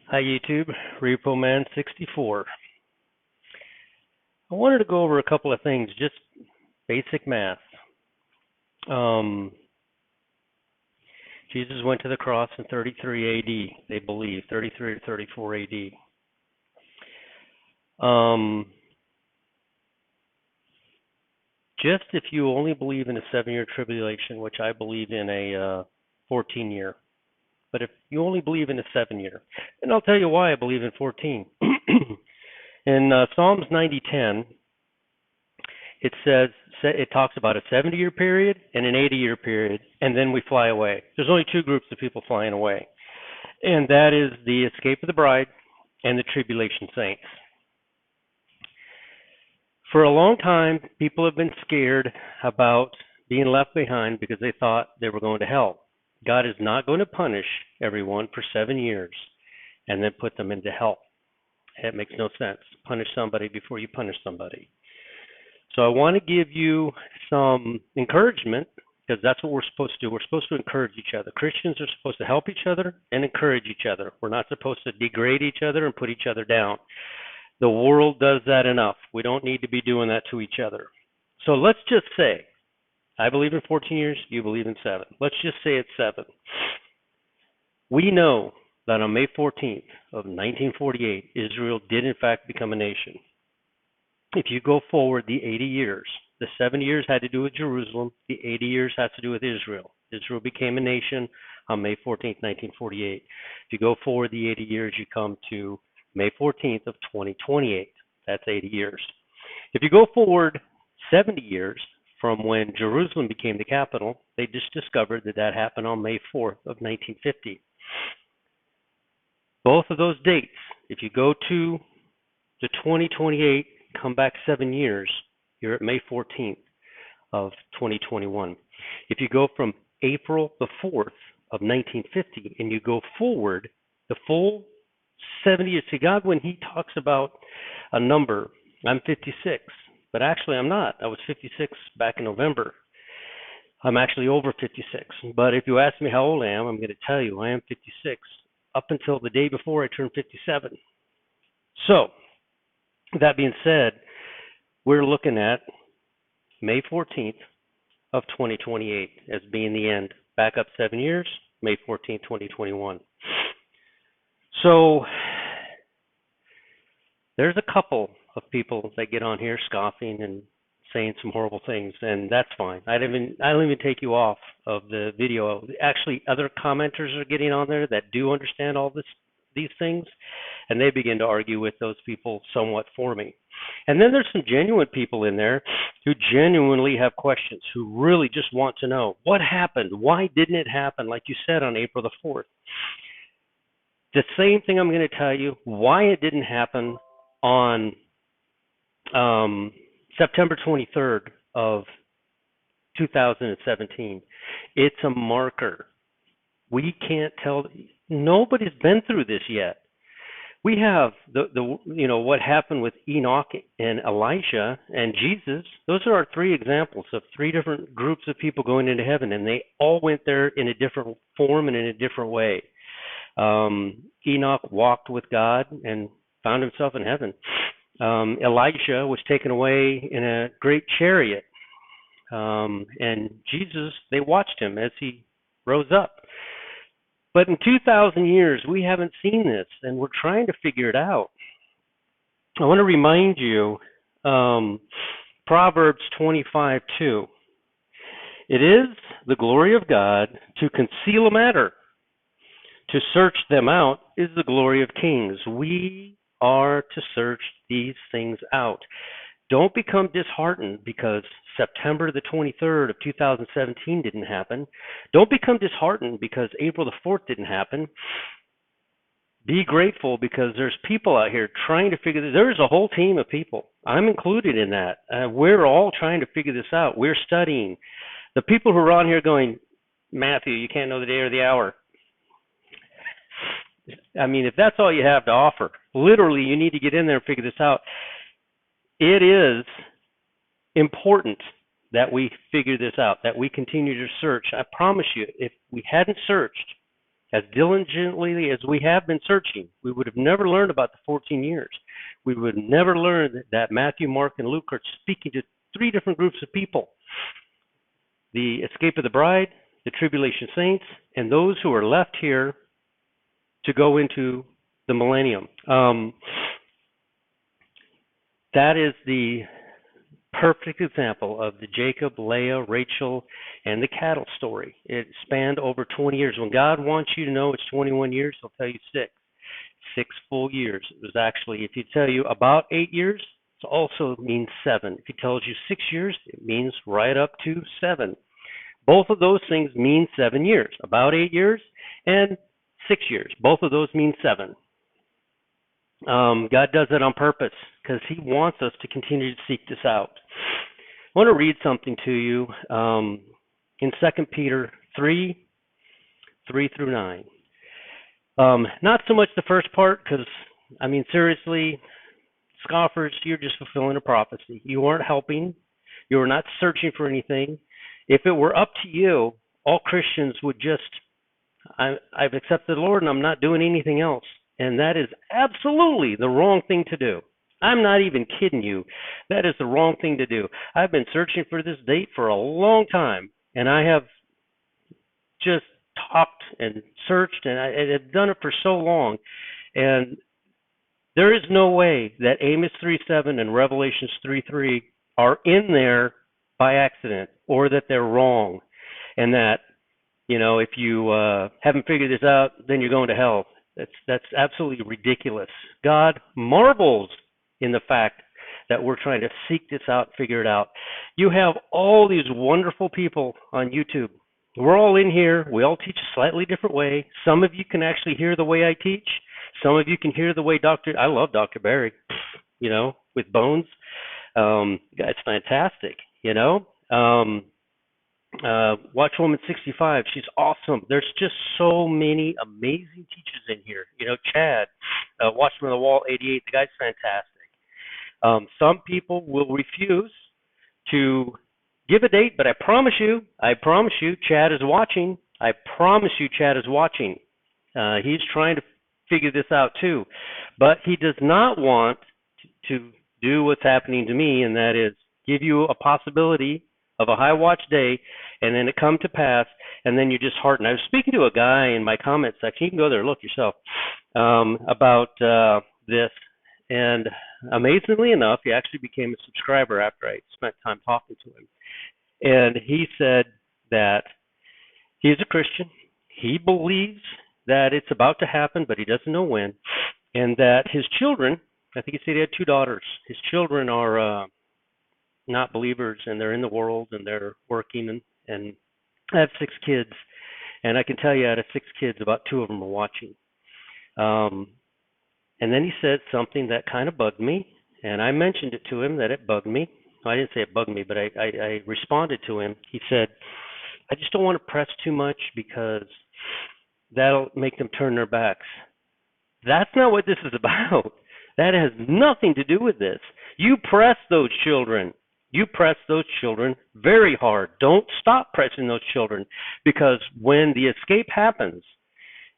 Hi YouTube, RepoMan64. I wanted to go over a couple of things, just basic math. Um, Jesus went to the cross in 33 AD, they believe, 33 or 34 AD. Um, just if you only believe in a 7-year tribulation, which I believe in a 14-year, but if you only believe in a 7-year, and I'll tell you why I believe in 14. In Psalms 90:10, it talks about a 70-year period and an 80-year period, and then we fly away. There's only two groups of people flying away, and that is the escape of the bride and the tribulation saints. For a long time, people have been scared about being left behind because they thought they were going to hell. God is not going to punish everyone for 7 years and then put them into hell. It makes no sense. Punish somebody before you punish somebody. So I want to give you some encouragement, because that's what we're supposed to do. We're supposed to encourage each other. Christians are supposed to help each other and encourage each other. We're not supposed to degrade each other and put each other down. The world does that enough. We don't need to be doing that to each other. So let's just say, I believe in 14 years, you believe in 7. Let's just say it's 7. We know that on May 14th of 1948, Israel did in fact become a nation. If you go forward the 80 years, the 7 years had to do with Jerusalem, the 80 years has to do with Israel. Israel became a nation on May 14th, 1948. If you go forward the 80 years, you come to May 14th of 2028. That's 80 years. If you go forward 70 years from when Jerusalem became the capital, they just discovered that that happened on May 4th of 1950. Both of those dates, if you go to the 2028, come back 7 years, you're at May 14th of 2021. If you go from April the 4th of 1950 and you go forward the full 70 years, see, God, when he talks about a number, I'm 56, but actually I'm not. I was 56 back in November. I'm actually over 56. But if you ask me how old I am, I'm going to tell you I am 56 up until the day before I turned 57. So, that being said, we're looking at May 14th of 2028 as being the end. Back up 7 years, May 14th, 2021. So there's a couple of people that get on here scoffing and saying some horrible things, and that's fine. I don't even take you off of the video. Actually, other commenters are getting on there that do understand all these things, and they begin to argue with those people somewhat for me. And then there's some genuine people in there who genuinely have questions, who really just want to know what happened, why didn't it happen, like you said, on April the 4th. The same thing I'm going to tell you, why it didn't happen on September 23rd of 2017. It's a marker. We can't tell. Nobody's been through this yet. We have the what happened with Enoch and Elijah and Jesus. Those are our 3 examples of 3 different groups of people going into heaven, and they all went there in a different form and in a different way. Enoch walked with God and found himself in heaven. Elijah was taken away in a great chariot, and Jesus, they watched him as he rose up. But in 2,000 years, we haven't seen this, and we're trying to figure it out. I want to remind you, Proverbs 25:2. It is the glory of God to conceal a matter. To search them out is the glory of kings. We are to search these things out. Don't become disheartened because September the 23rd of 2017 didn't happen. Don't become disheartened because April the 4th didn't happen. Be grateful because there's people out here trying to figure this. There's a whole team of people. I'm included in that. We're all trying to figure this out. We're studying. The people who are on here going, Matthew, you can't know the day or the hour. I mean, if that's all you have to offer, literally you need to get in there and figure this out. It is important that we figure this out, that we continue to search. I promise you, if we hadn't searched, as diligently as we have been searching, we would have never learned about the 14 years. We would have never learned that Matthew, Mark, and Luke are speaking to three different groups of people: the escape of the bride, the tribulation saints, and those who are left here to go into the millennium. That is the perfect example of the Jacob, Leah, Rachel, and the cattle story. It spanned over 20 years. When God wants you to know it's 21 years, he'll tell you 6 full years. It was actually, if he tell you about 8 years, it also means 7. If he tells you 6 years, it means right up to 7. Both of those things mean 7 years. About 8 years and 6 years. Both of those mean 7. God does it on purpose because he wants us to continue to seek this out. I want to read something to you in 2 Peter 3 through 9. Not so much the first part because, I mean, seriously, scoffers, you're just fulfilling a prophecy. You aren't helping. You are not searching for anything. If it were up to you, all Christians would just, I've accepted the Lord and I'm not doing anything else. And that is absolutely the wrong thing to do. I'm not even kidding you. That is the wrong thing to do. I've been searching for this date for a long time, and I have just talked and searched, and I have done it for so long. And there is no way that Amos 3:7 and Revelations 3:3 are in there by accident, or that they're wrong, and that, you know, if you haven't figured this out, then you're going to hell. That's absolutely ridiculous. God marvels in the fact that we're trying to seek this out, figure it out. You have all these wonderful people on YouTube. We're all in here. We all teach a slightly different way. Some of you can actually hear the way I teach. Some of you can hear the way I love Dr. Barry, you know, with Bones. It's fantastic, you know. Watchwoman 65, she's awesome. There's just so many amazing teachers in here. You know, Chad, Watchman on the Wall 88, the guy's fantastic. Some people will refuse to give a date, but I promise you, Chad is watching. I promise you, Chad is watching. He's trying to figure this out too, but he does not want to do what's happening to me, and that is give you a possibility of a high watch day, and then it come to pass, and then you're disheartened. I was speaking to a guy in my comment section. You can go there and look yourself about this, and amazingly enough, he actually became a subscriber after I spent time talking to him. And he said that he's a Christian. He believes that it's about to happen, but he doesn't know when, and that his children, I think he said he had 2 daughters, his children are not believers, and they're in the world, and they're working, and I have 6 kids, and I can tell you out of 6 kids, about 2 of them are watching. And then he said something that kind of bugged me, and I mentioned it to him that it bugged me. I didn't say it bugged me, but I responded to him. He said, I just don't want to press too much because that'll make them turn their backs. That's not what this is about. That has nothing to do with this. You press those children. You press those children very hard. Don't stop pressing those children, because when the escape happens,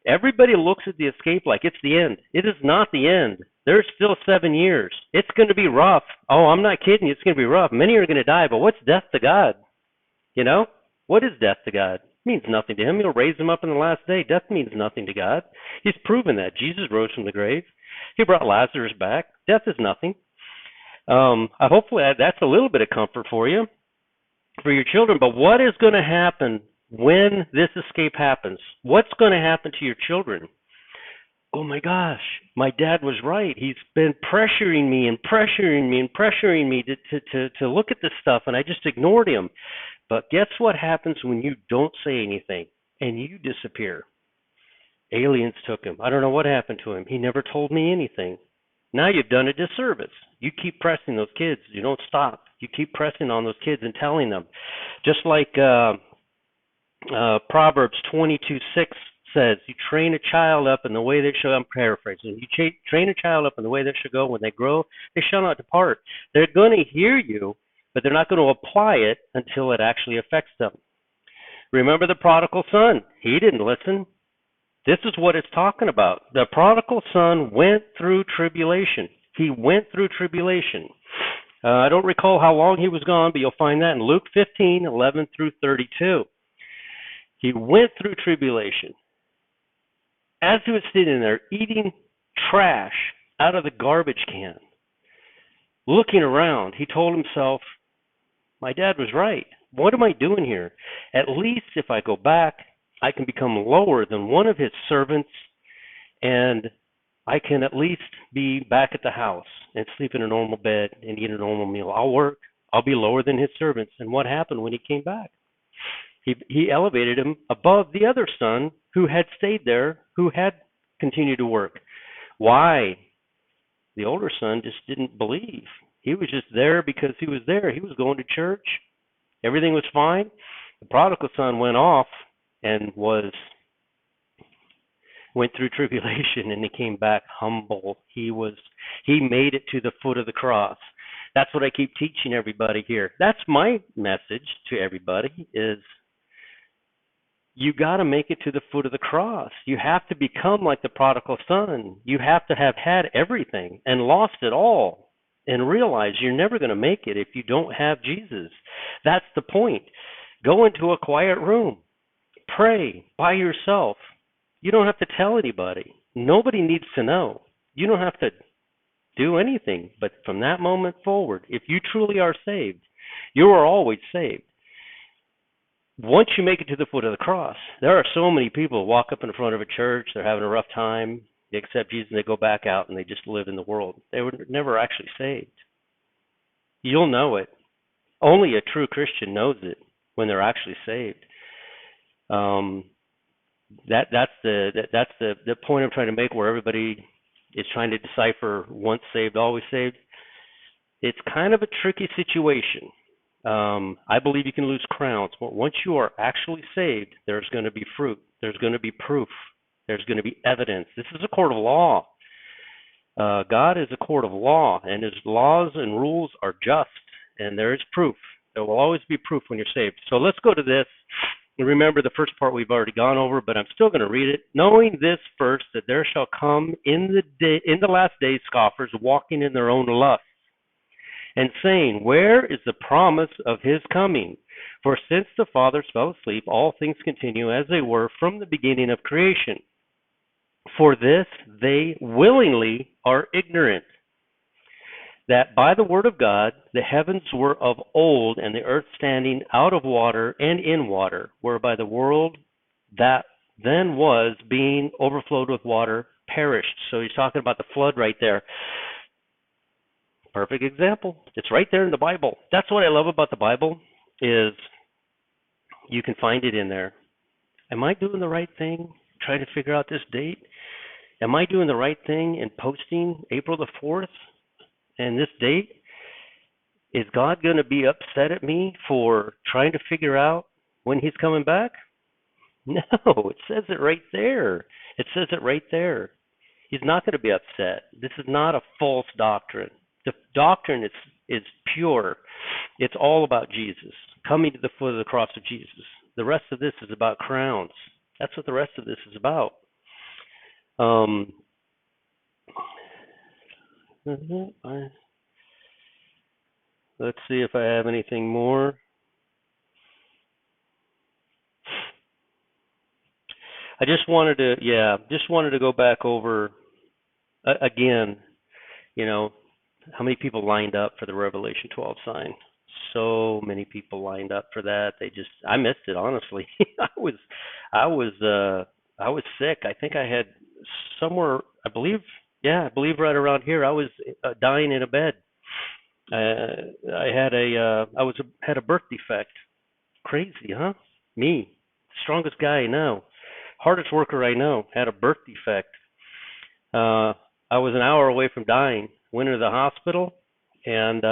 everybody looks at the escape like it's the end. It is not the end. There's still 7 years. It's going to be rough. Oh, I'm not kidding you. It's going to be rough. Many are going to die, but what's death to God? You know? What is death to God? It means nothing to him. He'll raise them up in the last day. Death means nothing to God. He's proven that. Jesus rose from the grave. He brought Lazarus back. Death is nothing. Hopefully that's a little bit of comfort for you, for your children. But what is going to happen when this escape happens? What's going to happen to your children? Oh my gosh, my dad was right. He's been pressuring me to look at this stuff, and I just ignored him. But guess what happens when you don't say anything and you disappear? Aliens took him. I don't know what happened to him. He never told me anything. Now you've done a disservice. You keep pressing those kids. You don't stop. You keep pressing on those kids and telling them. Just like Proverbs 22:6 says, you train a child up in the way they should. I'm paraphrasing. You train a child up in the way they should go. When they grow, they shall not depart. They're going to hear you, but they're not going to apply it until it actually affects them. Remember the prodigal son. He didn't listen. This is what it's talking about. The prodigal son went through tribulation. He went through tribulation. I don't recall how long he was gone, but you'll find that in Luke 15:11 through 32. He went through tribulation. As he was sitting there eating trash out of the garbage can, looking around, he told himself, my dad was right. What am I doing here? At least if I go back, I can become lower than one of his servants, and I can at least be back at the house and sleep in a normal bed and eat a normal meal. I'll work. I'll be lower than his servants. And what happened when he came back? He elevated him above the other son who had stayed there, who had continued to work. Why? The older son just didn't believe. He was just there because he was there. He was going to church. Everything was fine. The prodigal son went off and went through tribulation, and he came back humble. He made it to the foot of the cross. That's what I keep teaching everybody here. That's my message to everybody is you got to make it to the foot of the cross. You have to become like the prodigal son. You have to have had everything and lost it all and realize you're never going to make it if you don't have Jesus. That's the point. Go into a quiet room. Pray by yourself. You don't have to tell anybody. Nobody needs to know. You don't have to do anything. But from that moment forward, if you truly are saved, you are always saved. Once you make it to the foot of the cross, there are so many people who walk up in front of a church, they're having a rough time, they accept Jesus, and they go back out and they just live in the world. They were never actually saved. You'll know it. Only a true Christian knows it when they're actually saved. That's the point I'm trying to make, where everybody is trying to decipher once saved, always saved. It's kind of a tricky situation. I believe you can lose crowns, but once you are actually saved, there's going to be fruit. There's going to be proof. There's going to be evidence. This is a court of law. God is a court of law, and his laws and rules are just, and there is proof. There will always be proof when you're saved. So let's go to this. Remember, the first part we've already gone over, but I'm still going to read it. Knowing this first, that there shall come in the last days scoffers, walking in their own lusts, and saying, where is the promise of his coming? For since the fathers fell asleep, all things continue as they were from the beginning of creation. For this they willingly are ignorant, that by the word of God the heavens were of old, and the earth standing out of water and in water, whereby the world that then was, being overflowed with water, perished. So he's talking about the flood right there. Perfect example. It's right there in the Bible. That's what I love about the Bible, is you can find it in there. Am I doing the right thing? Trying to figure out this date. Am I doing the right thing in posting April the 4th and this date? Is God going to be upset at me for trying to figure out when he's coming back? No, it says it right there. It says it right there. He's not going to be upset. This is not a false doctrine. The doctrine is pure. It's all about Jesus, coming to the foot of the cross of Jesus. The rest of this is about crowns. That's what the rest of this is about. Let's see if I have anything more. I just wanted to go back over again, how many people lined up for the Revelation 12 sign. So many people lined up for that. I missed it, honestly. I was sick. I think I had somewhere, I believe right around here, I was dying in a bed. I had a birth defect. Crazy, huh? Me, strongest guy I know, hardest worker I know, had a birth defect. I was an hour away from dying. Went into the hospital, and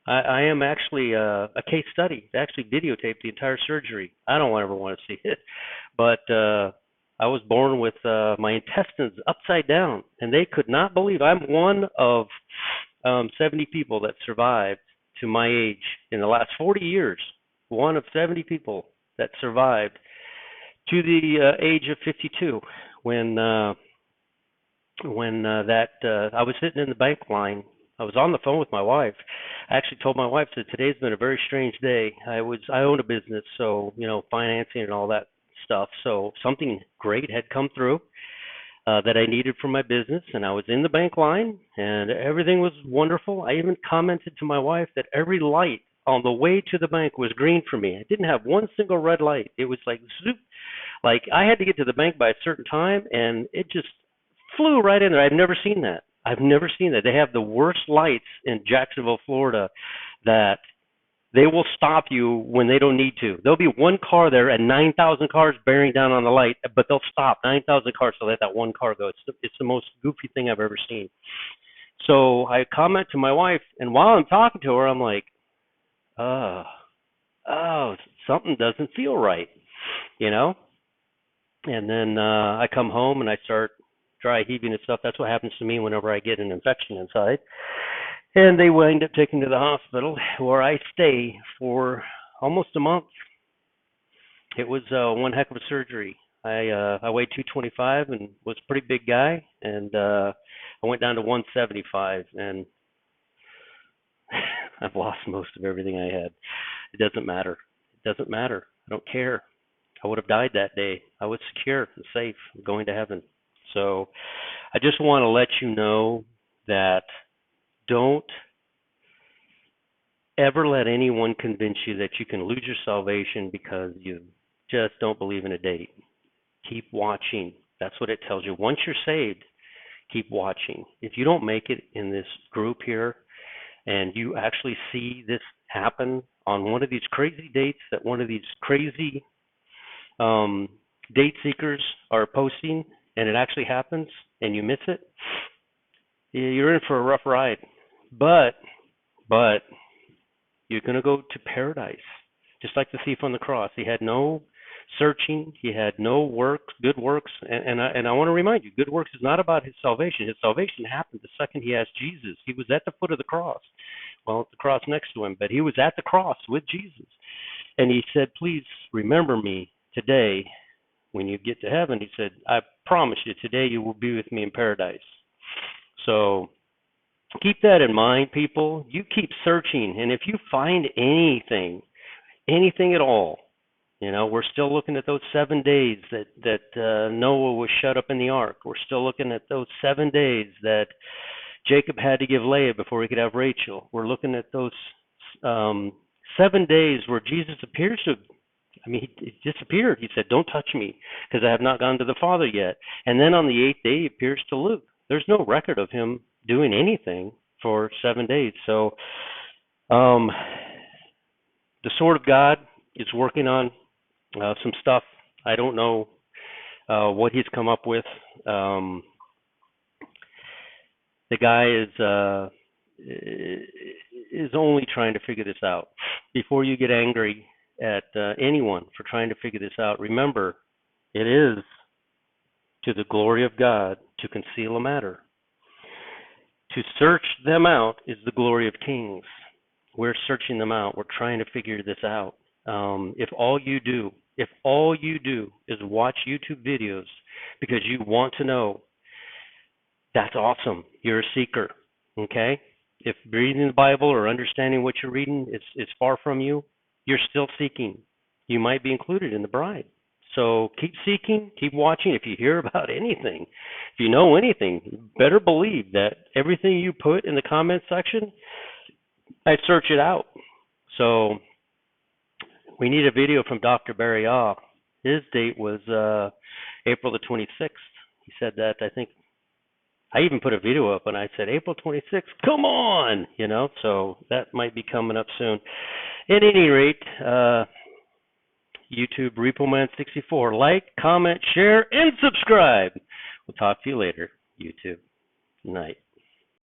I am actually a case study. They actually videotaped the entire surgery. I don't ever want to see it, but I was born with my intestines upside down, and they could not believe. I'm one of 70 people that survived to my age in the last 40 years. One of 70 people that survived to the age of 52 when I was sitting in the bank line. I was on the phone with my wife. I actually told my wife that today's been a very strange day. I own a business, so financing and all that stuff. So something great had come through that I needed for my business, and I was in the bank line, and everything was wonderful. I even commented to my wife that every light on the way to the bank was green for me. I didn't have one single red light. It was like zoop, like I had to get to the bank by a certain time, and it just flew right in there. I've never seen that. I've never seen that. They have the worst lights in Jacksonville, Florida, that they will stop you when they don't need to. There'll be one car there and 9,000 cars bearing down on the light, but they'll stop 9,000 cars to let that one car go. It's the most goofy thing I've ever seen. So I comment to my wife, and while I'm talking to her, I'm like, oh, something doesn't feel right, you know? And then I come home and I start dry heaving and stuff. That's what happens to me whenever I get an infection inside. And they wind up taking me to the hospital where I stay for almost a month. It was one heck of a surgery. I weighed 225 and was a pretty big guy, and I went down to 175, and I've lost most of everything I had. It doesn't matter. It doesn't matter. I don't care. I would have died that day. I was secure and safe. I'm going to heaven. So I just want to let you know that don't ever let anyone convince you that you can lose your salvation because you just don't believe in a date. Keep watching. That's what it tells you. Once you're saved, keep watching. If you don't make it in this group here and you actually see this happen on one of these crazy dates that one of these crazy date seekers are posting, and it actually happens, and you miss it, you're in for a rough ride. But you're going to go to paradise, just like the thief on the cross. He had no searching. He had no works, good works. And I want to remind you, good works is not about his salvation. His salvation happened the second he asked Jesus. He was at the foot of the cross. Well, at the cross next to him, but he was at the cross with Jesus. And he said, please remember me today when you get to heaven. He said, I promise you, today you will be with me in paradise. So keep that in mind, people. You keep searching, and if you find anything at all, we're still looking at those 7 days that Noah was shut up in the ark. We're still looking at those 7 days that Jacob had to give Leah before he could have Rachel. We're looking at those 7 days where Jesus appears to, he disappeared. He said, don't touch me because I have not gone to the Father yet. And then on the 8th day, he appears to Luke. There's no record of him doing anything for 7 days. So the Sword of God is working on some stuff. I don't know what he's come up with. The guy is only trying to figure this out. Before you get angry at anyone for trying to figure this out, remember, it is to the glory of God to conceal a matter. To search them out is the glory of kings. We're searching them out. We're trying to figure this out. If all you do is watch YouTube videos because you want to know, that's awesome. You're a seeker, okay? If reading the Bible or understanding what you're reading is far from you, you're still seeking. You might be included in the bride. So keep seeking, keep watching. If you hear about anything, if you know anything, you better believe that everything you put in the comment section, I search it out. So we need a video from Dr. Barry Ah. His date was April the 26th. He said that, I think, I even put a video up and I said, April 26th, come on, so that might be coming up soon. At any rate, YouTube, RepoMan64. Like, comment, share, and subscribe. We'll talk to you later, YouTube. Night.